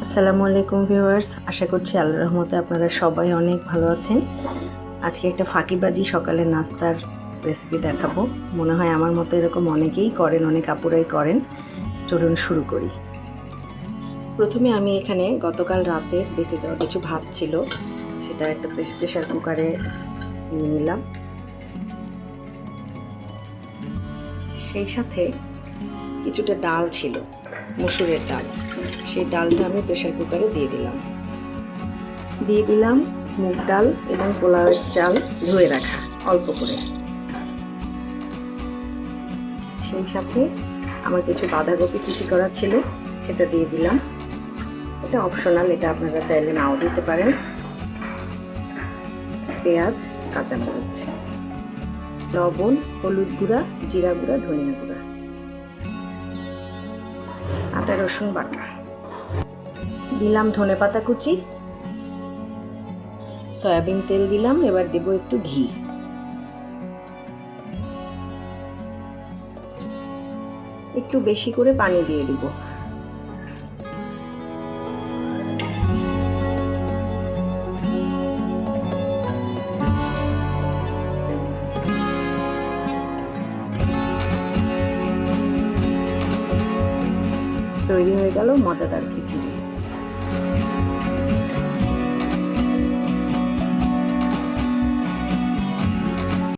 আসসালামু আলাইকুম ভিউয়ার্স, আশা করছি আল্লাহর রহমতে আপনারা সবাই অনেক ভালো আছেন। আজকে একটা ফাঁকিবাজি সকালের নাস্তার রেসিপি দেখাবো। মনে হয় আমার মতো এরকম অনেকেই করেন, অনেক আপুরাই করেন। চলুন শুরু করি। প্রথমে আমি এখানে গতকাল রাতের বেঁচে যাওয়া কিছু ভাত ছিল, সেটা একটা প্রেশার কুকারে নিয়ে নিলাম। সেই সাথে কিছুটা ডাল ছিল, মসুরের ডাল, সেই ডালটা আমি প্রেশার কুকারে দিয়ে দিলাম মুগ ডাল এবং পোলাওয়ের চাল ধুয়ে রাখা অল্প করে। সেই সাথে আমার কিছু বাঁধাকপি কুচি করা ছিল, সেটা দিয়ে দিলাম। এটা অপশনাল, এটা আপনারা চাইলে নাও দিতে পারেন। পেঁয়াজ, কাঁচামরিচ, লবণ, হলুদ গুঁড়া, জিরা গুঁড়া, ধনিয়া গুঁড়া, আদা রসুন বাটা, দিলাম ধনেপাতা কুচি, সয়াবিন তেল দিলাম। এবার দেব একটু ঘি। একটু বেশি করে পানি দিয়ে দিব। তৈরি হয়ে গেল মজাদার খিচুড়ি।